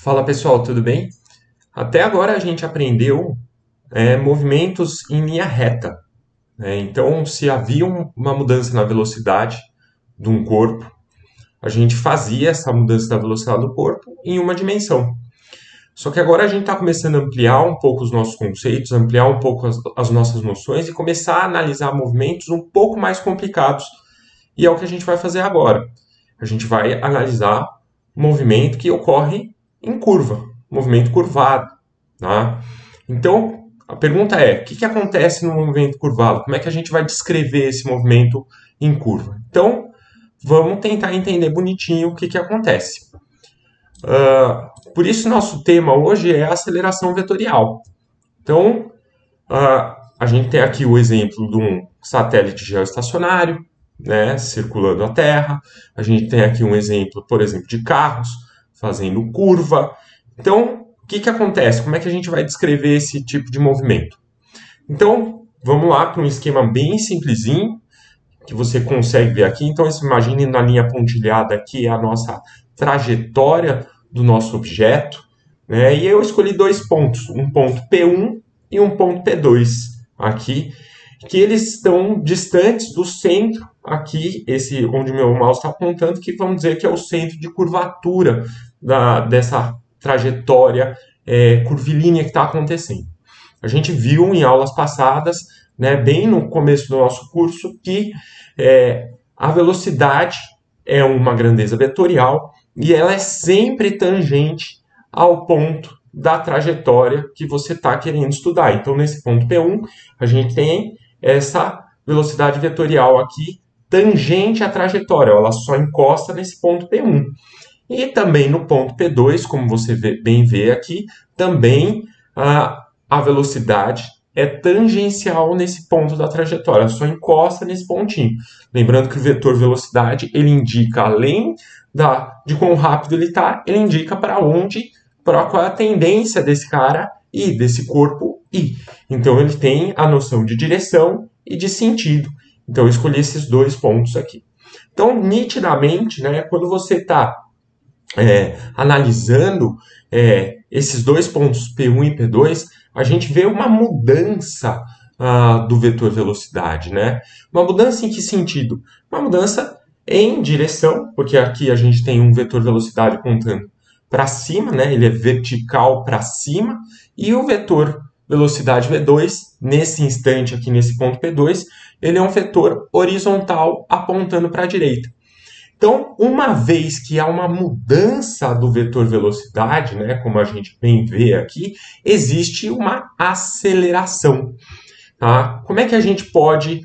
Fala pessoal, tudo bem? Até agora a gente aprendeu movimentos em linha reta, né? Então, se havia uma mudança na velocidade de um corpo, a gente fazia essa mudança da velocidade do corpo em uma dimensão. Só que agora a gente está começando a ampliar um pouco os nossos conceitos, ampliar um pouco as nossas noções e começar a analisar movimentos um pouco mais complicados. E é o que a gente vai fazer agora. A gente vai analisar movimento que ocorre em curva, movimento curvado. Tá? Então, a pergunta é, o que acontece no movimento curvado? Como é que a gente vai descrever esse movimento em curva? Então, vamos tentar entender bonitinho o que acontece. Por isso, nosso tema hoje é aceleração vetorial. Então, a gente tem aqui o exemplo de um satélite geoestacionário, né, circulando a Terra. A gente tem aqui um exemplo, por exemplo, de carros fazendo curva. Então, o que acontece? Como é que a gente vai descrever esse tipo de movimento? Então, vamos lá para um esquema bem simplesinho, que você consegue ver aqui. Então, imagine na linha pontilhada aqui a nossa trajetória do nosso objeto, né? E eu escolhi dois pontos, um ponto P1 e um ponto P2 aqui, que eles estão distantes do centro aqui, esse onde o meu mouse está apontando, que vamos dizer que é o centro de curvatura dessa trajetória curvilínea que está acontecendo. A gente viu em aulas passadas, né, bem no começo do nosso curso, que a velocidade é uma grandeza vetorial e ela é sempre tangente ao ponto da trajetória que você está querendo estudar. Então, nesse ponto P1, a gente tem essa velocidade vetorial aqui tangente à trajetória, ela só encosta nesse ponto P1. E também no ponto P2, como você bem vê aqui, também a velocidade é tangencial nesse ponto da trajetória, só encosta nesse pontinho. Lembrando que o vetor velocidade, ele indica, além de quão rápido ele está, ele indica para qual é a tendência desse cara ir, desse corpo ir. Então ele tem a noção de direção e de sentido. Então eu escolhi esses dois pontos aqui. Então, nitidamente, né, quando você está analisando esses dois pontos P1 e P2, a gente vê uma mudança do vetor velocidade, né? Uma mudança em que sentido? Uma mudança em direção, porque aqui a gente tem um vetor velocidade apontando para cima, né? Ele é vertical para cima, e o vetor velocidade V2, nesse instante aqui nesse ponto P2, ele é um vetor horizontal apontando para a direita. Então, uma vez que há uma mudança do vetor velocidade, né, como a gente bem vê aqui, existe uma aceleração. Tá? Como é que a gente pode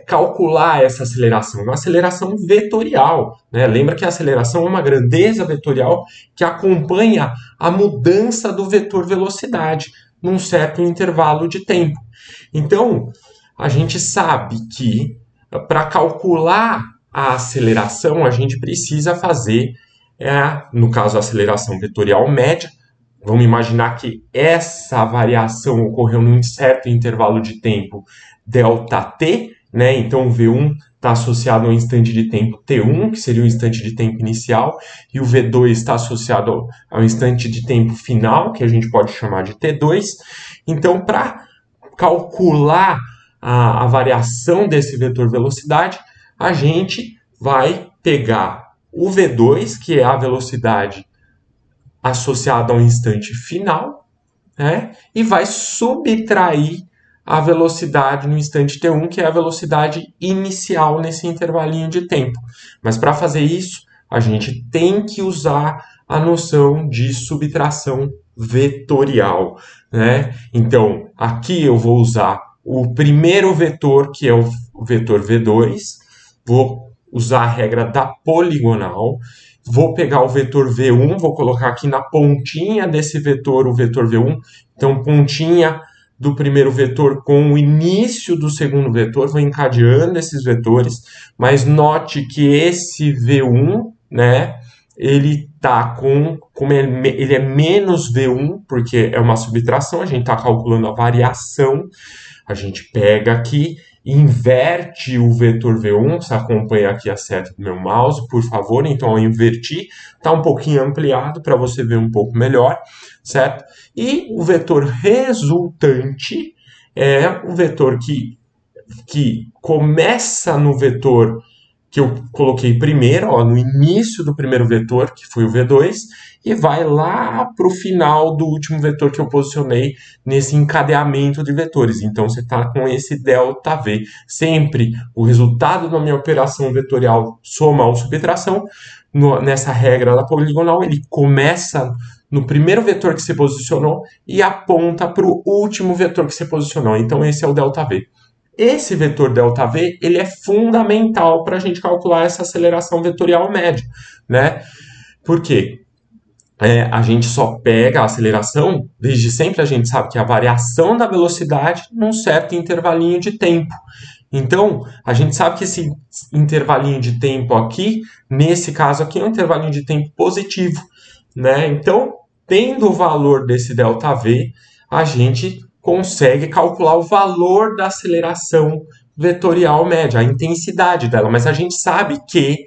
calcular essa aceleração? Uma aceleração vetorial. Né? Lembra que a aceleração é uma grandeza vetorial que acompanha a mudança do vetor velocidade num certo intervalo de tempo. Então, a gente sabe que para calcular a aceleração, a gente precisa fazer, no caso, a aceleração vetorial média. Vamos imaginar que essa variação ocorreu num certo intervalo de tempo ΔT, né? Então o V1 está associado ao instante de tempo T1, que seria o instante de tempo inicial, e o V2 está associado ao instante de tempo final, que a gente pode chamar de T2. Então, para calcular a variação desse vetor velocidade, a gente vai pegar o V2, que é a velocidade associada ao instante final, né? E vai subtrair a velocidade no instante T1, que é a velocidade inicial nesse intervalinho de tempo. Mas para fazer isso, a gente tem que usar a noção de subtração vetorial, né? Então, aqui eu vou usar o primeiro vetor, que é o vetor V2, vou usar a regra da poligonal, vou pegar o vetor V1, vou colocar aqui na pontinha desse vetor o vetor V1, então pontinha do primeiro vetor com o início do segundo vetor, vou encadeando esses vetores, mas note que esse V1, né, ele tá como ele é menos V1, porque é uma subtração, a gente está calculando a variação, a gente pega aqui inverte o vetor V1, você acompanha aqui a seta do meu mouse, por favor, então eu inverti, está um pouquinho ampliado para você ver um pouco melhor, certo? E o vetor resultante é o vetor que começa no vetor que eu coloquei primeiro, ó, no início do primeiro vetor, que foi o V2, e vai lá para o final do último vetor que eu posicionei nesse encadeamento de vetores. Então, você está com esse ΔV. Sempre o resultado da minha operação vetorial soma ou subtração, nessa regra da poligonal, ele começa no primeiro vetor que você posicionou e aponta para o último vetor que você posicionou. Então, esse é o ΔV. Esse vetor ΔV, ele é fundamental para a gente calcular essa aceleração vetorial média, né? Por quê? A gente só pega a aceleração, desde sempre a gente sabe que a variação da velocidade num certo intervalinho de tempo. Então, a gente sabe que esse intervalinho de tempo aqui, nesse caso aqui, é um intervalinho de tempo positivo, né? Então, tendo o valor desse ΔV, a gente consegue calcular o valor da aceleração vetorial média, a intensidade dela, mas a gente sabe que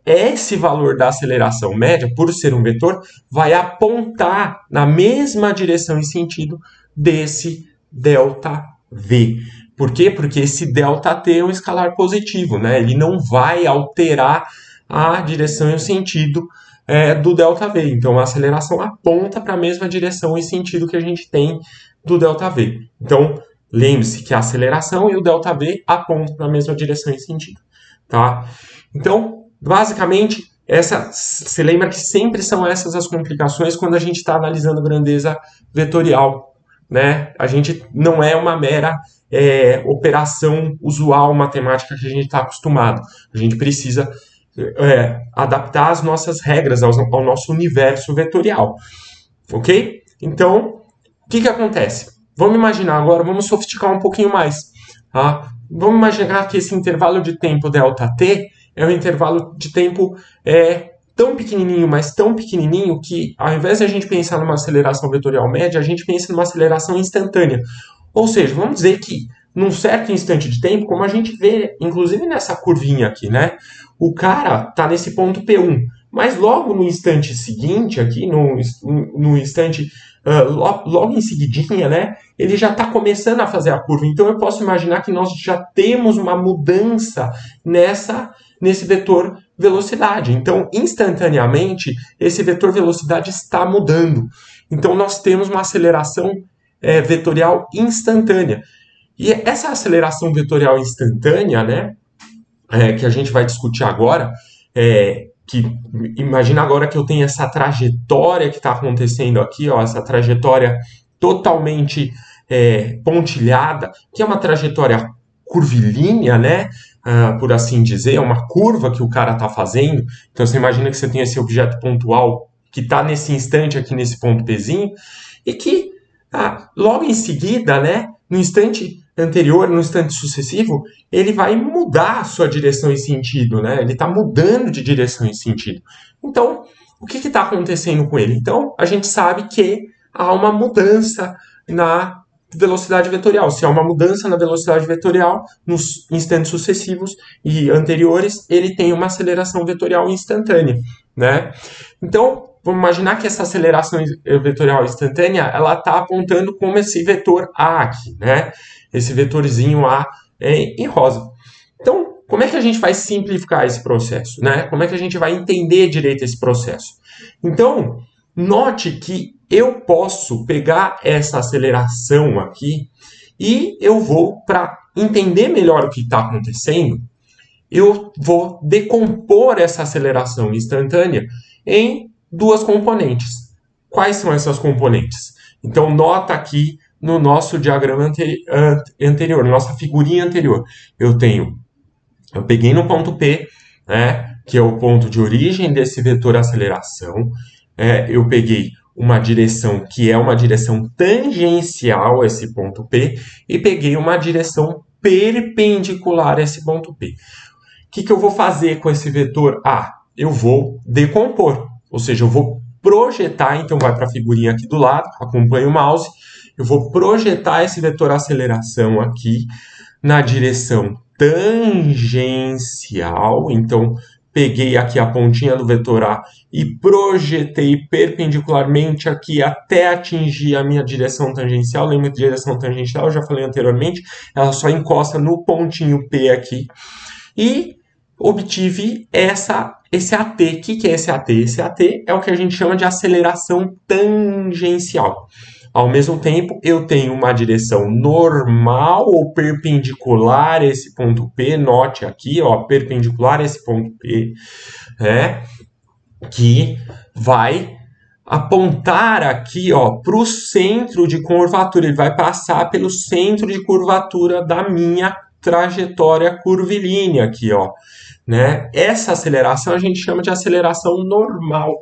esse valor da aceleração média, por ser um vetor, vai apontar na mesma direção e sentido desse ΔV. Por quê? Porque esse ΔT é um escalar positivo, né? Ele não vai alterar a direção e o sentido do ΔV. Então, a aceleração aponta para a mesma direção e sentido que a gente tem do ΔV. Então, lembre-se que a aceleração e o ΔV apontam para a mesma direção e sentido, tá? Então, basicamente, você lembra que sempre são essas as complicações quando a gente está analisando grandeza vetorial, né? A gente não é uma mera operação usual matemática que a gente está acostumado. A gente precisa adaptar as nossas regras ao nosso universo vetorial, ok? Então, o que acontece? Vamos imaginar agora, vamos sofisticar um pouquinho mais. Tá? Vamos imaginar que esse intervalo de tempo ΔT é um intervalo de tempo tão pequenininho, mas tão pequenininho que ao invés de a gente pensar numa aceleração vetorial média, a gente pensa numa aceleração instantânea. Ou seja, vamos dizer que num certo instante de tempo, como a gente vê, inclusive nessa curvinha aqui, né? O cara está nesse ponto P1, mas logo no instante seguinte, aqui, no instante, logo em seguidinha, né? Ele já está começando a fazer a curva. Então, eu posso imaginar que nós já temos uma mudança nesse vetor velocidade. Então, instantaneamente, esse vetor velocidade está mudando. Então, nós temos uma aceleração vetorial instantânea. E essa aceleração vetorial instantânea, né, que a gente vai discutir agora, que imagina agora que eu tenho essa trajetória que está acontecendo aqui, ó, essa trajetória totalmente pontilhada, que é uma trajetória curvilínea, né, por assim dizer, é uma curva que o cara está fazendo. Então você imagina que você tem esse objeto pontual que está nesse instante aqui nesse ponto Pzinho, e que logo em seguida, né, no instante anterior, no instante sucessivo, ele vai mudar a sua direção e sentido, né? Ele está mudando de direção e sentido. Então, o que está acontecendo com ele? Então, a gente sabe que há uma mudança na velocidade vetorial. Se há uma mudança na velocidade vetorial, nos instantes sucessivos e anteriores, ele tem uma aceleração vetorial instantânea, né? Então, vamos imaginar que essa aceleração vetorial instantânea, ela está apontando como esse vetor A aqui, né? Esse vetorzinho A em rosa. Então, como é que a gente vai simplificar esse processo, né? Como é que a gente vai entender direito esse processo? Então, note que eu posso pegar essa aceleração aqui e eu vou, para entender melhor o que está acontecendo, eu vou decompor essa aceleração instantânea em duas componentes. Quais são essas componentes? Então, nota aqui no nosso diagrama anterior, nossa figurinha anterior. Eu peguei no ponto P, né, que é o ponto de origem desse vetor aceleração. Eu peguei uma direção que é uma direção tangencial a esse ponto P e peguei uma direção perpendicular a esse ponto P. O que eu vou fazer com esse vetor A? Eu vou decompor, ou seja, eu vou projetar, então vai para a figurinha aqui do lado, acompanha o mouse, eu vou projetar esse vetor aceleração aqui na direção tangencial, então peguei aqui a pontinha do vetor A e projetei perpendicularmente aqui até atingir a minha direção tangencial. Lembra de direção tangencial? Eu já falei anteriormente, ela só encosta no pontinho P aqui. E obtive esse AT. O que é esse AT? Esse AT é o que a gente chama de aceleração tangencial. Ao mesmo tempo, eu tenho uma direção normal ou perpendicular a esse ponto P. Note aqui, ó, perpendicular a esse ponto P, que vai apontar aqui para o centro de curvatura. Ele vai passar pelo centro de curvatura da minha trajetória curvilínea aqui, né? Essa aceleração a gente chama de aceleração normal,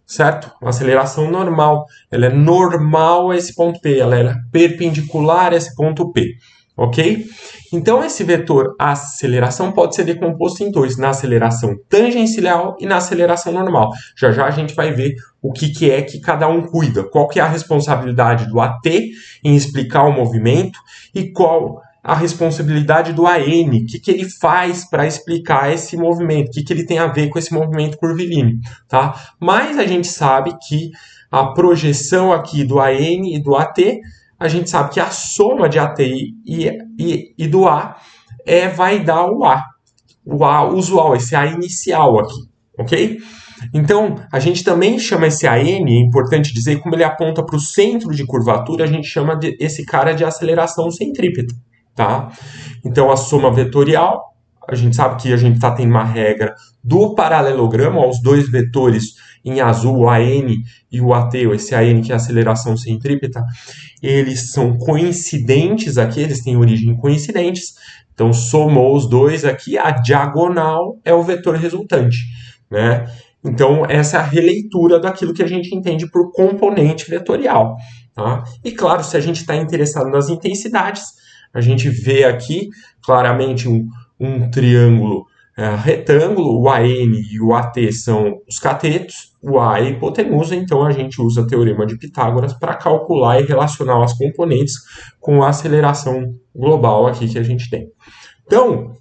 certo? Uma aceleração normal. Ela é normal a esse ponto P, ela é perpendicular a esse ponto P, ok? Então, esse vetor aceleração pode ser decomposto em dois, na aceleração tangencial e na aceleração normal. Já já a gente vai ver o que é que cada um cuida, qual que é a responsabilidade do AT em explicar o movimento e qual a responsabilidade do AN, o que ele faz para explicar esse movimento, o que ele tem a ver com esse movimento curvilíneo, tá? Mas a gente sabe que a projeção aqui do AN e do AT, a gente sabe que a soma de AT e do A vai dar o A usual, esse A inicial aqui, ok? Então, a gente também chama esse AN, é importante dizer, como ele aponta para o centro de curvatura, a gente chama esse cara de aceleração centrípeta. Tá? Então, a soma vetorial, a gente sabe que a gente está tendo uma regra do paralelogramo, os dois vetores em azul, o AN e o AT, esse AN que é a aceleração centrípeta, eles são coincidentes aqui, eles têm origem coincidentes, então somou os dois aqui, a diagonal é o vetor resultante, né? Então, essa é a releitura daquilo que a gente entende por componente vetorial, tá? E claro, se a gente está interessado nas intensidades, a gente vê aqui claramente um triângulo retângulo, o AN e o AT são os catetos, o A é a hipotenusa, então a gente usa o teorema de Pitágoras para calcular e relacionar as componentes com a aceleração global aqui que a gente tem. Então,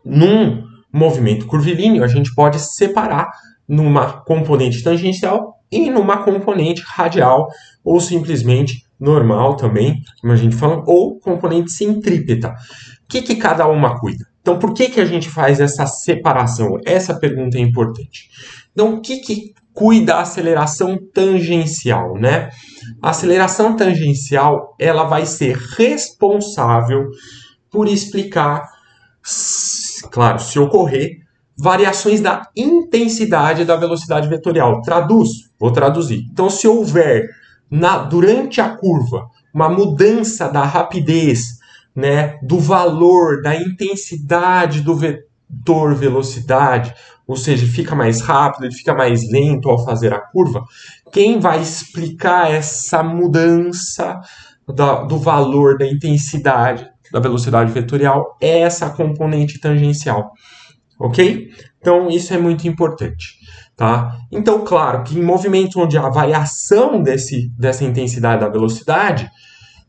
num movimento curvilíneo, a gente pode separar numa componente tangencial e numa componente radial, ou simplesmente normal também, como a gente fala, ou componente centrípeta. O que cada uma cuida? Então, por que a gente faz essa separação? Essa pergunta é importante. Então, o que cuida a aceleração tangencial, né? A aceleração tangencial, ela vai ser responsável por explicar, claro, se ocorrer, variações da intensidade da velocidade vetorial. Vou traduzir. Então, se houver durante a curva uma mudança da rapidez, né, do valor, da intensidade do vetor velocidade, ou seja, fica mais rápido, ele fica mais lento ao fazer a curva, quem vai explicar essa mudança do valor da intensidade da velocidade vetorial é essa componente tangencial. Ok? Então, isso é muito importante. Tá? Então, claro que em movimentos onde há variação dessa intensidade da velocidade,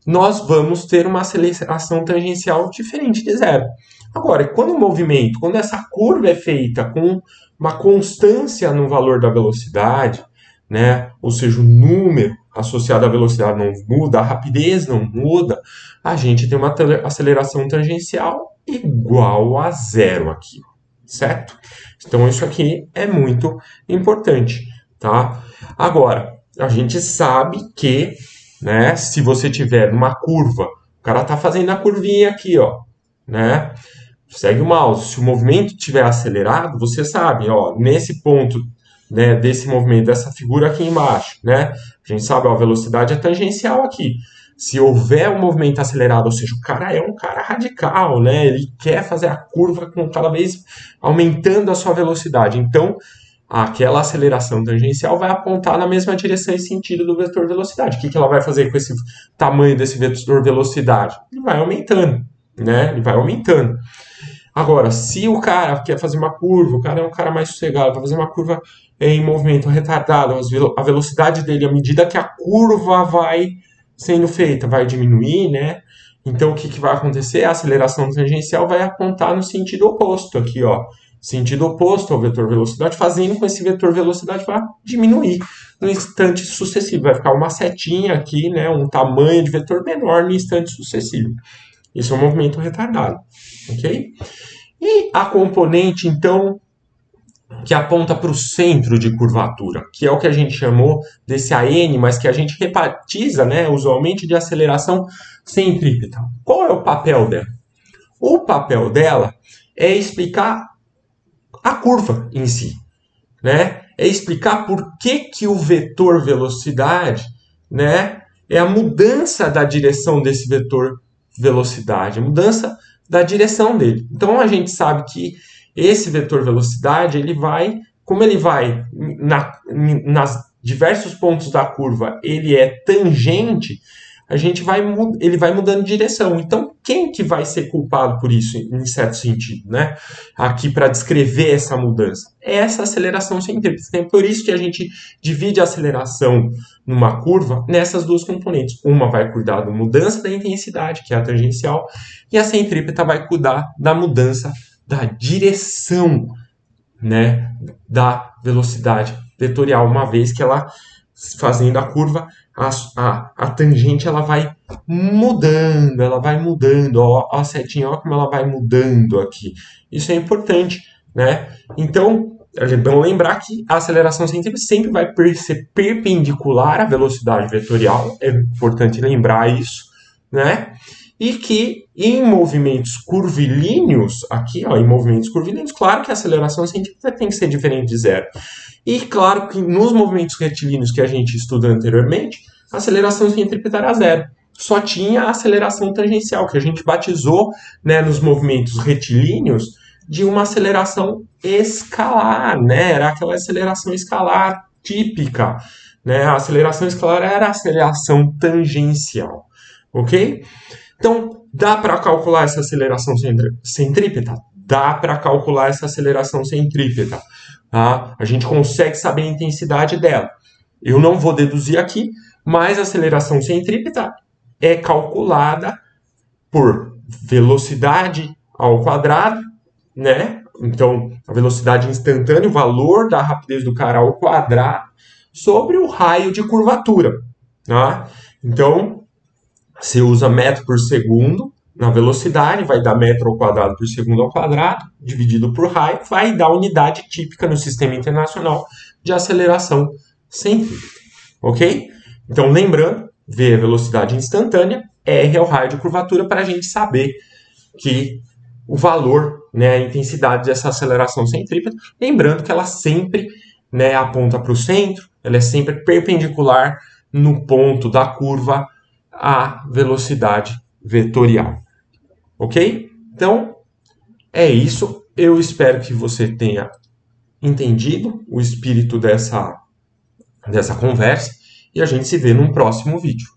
nós vamos ter uma aceleração tangencial diferente de zero. Agora, quando essa curva é feita com uma constância no valor da velocidade, né? Ou seja, o número associado à velocidade não muda, a rapidez não muda, a gente tem uma aceleração tangencial igual a zero aqui, certo? Então, isso aqui é muito importante, tá? Agora, a gente sabe que, né, se você tiver uma curva, o cara tá fazendo a curvinha aqui, ó, né? Segue o mouse. Se o movimento estiver acelerado, você sabe, ó, nesse ponto, né, desse movimento, dessa figura aqui embaixo, né? A gente sabe, ó, a velocidade é tangencial aqui. Se houver um movimento acelerado, ou seja, o cara é um cara radical, né? Ele quer fazer a curva com cada vez aumentando a sua velocidade. Então, aquela aceleração tangencial vai apontar na mesma direção e sentido do vetor velocidade. O que ela vai fazer com esse tamanho desse vetor velocidade? Ele vai aumentando, né? Ele vai aumentando. Agora, se o cara quer fazer uma curva, o cara é um cara mais sossegado, vai fazer uma curva em movimento retardado, a velocidade dele, à medida que a curva vai sendo feita, vai diminuir, né? Então, o que vai acontecer? A aceleração tangencial vai apontar no sentido oposto aqui, ó. Sentido oposto ao vetor velocidade, fazendo com que esse vetor velocidade vá diminuir no instante sucessivo. Vai ficar uma setinha aqui, né, um tamanho de vetor menor no instante sucessivo. Isso é um movimento retardado, ok? E a componente, então, que aponta para o centro de curvatura, que é o que a gente chamou desse AN, mas que a gente rebatiza, né, usualmente, de aceleração centrípeta. Qual é o papel dela? O papel dela é explicar a curva em si, né? É explicar por que o vetor velocidade, né, é a mudança da direção desse vetor velocidade, a mudança da direção dele. Então a gente sabe que esse vetor velocidade, ele vai, como ele vai nas diversos pontos da curva, ele é tangente, ele vai mudando de direção. Então, quem que vai ser culpado por isso, em certo sentido, né? Aqui para descrever essa mudança. É essa aceleração centrípeta. É por isso que a gente divide a aceleração numa curva nessas duas componentes. Uma vai cuidar da mudança da intensidade, que é a tangencial, e a centrípeta vai cuidar da mudança da direção, né, da velocidade vetorial, uma vez que ela, fazendo a curva, a tangente ela vai mudando, ó, a setinha, ó como ela vai mudando aqui. Isso é importante, né? Então, é bom lembrar que a aceleração centrípeta sempre vai ser perpendicular à velocidade vetorial, é importante lembrar isso, né? E que em movimentos curvilíneos, aqui, ó, em movimentos curvilíneos, claro que a aceleração centrípeta tem que ser diferente de zero. E claro que nos movimentos retilíneos que a gente estudou anteriormente, a aceleração centrípeta era zero. Só tinha a aceleração tangencial, que a gente batizou, né, nos movimentos retilíneos de uma aceleração escalar, né? Era aquela aceleração escalar típica, né? A aceleração escalar era a aceleração tangencial, ok? Então, dá para calcular essa aceleração centrípeta? Dá para calcular essa aceleração centrípeta. Tá? A gente consegue saber a intensidade dela. Eu não vou deduzir aqui, mas a aceleração centrípeta é calculada por velocidade ao quadrado, né? Então, a velocidade instantânea, o valor da rapidez do cara ao quadrado, sobre o raio de curvatura. Tá? Então, você usa metro por segundo na velocidade, vai dar metro ao quadrado por segundo ao quadrado, dividido por raio, vai dar unidade típica no sistema internacional de aceleração centrípeta. Ok? Então, lembrando, V é a velocidade instantânea, R é o raio de curvatura, para a gente saber que o valor, né, a intensidade dessa aceleração centrípeta, lembrando que ela sempre, né, aponta para o centro, ela é sempre perpendicular no ponto da curva a velocidade vetorial. Ok? Então, é isso. Eu espero que você tenha entendido o espírito dessa conversa e a gente se vê num próximo vídeo.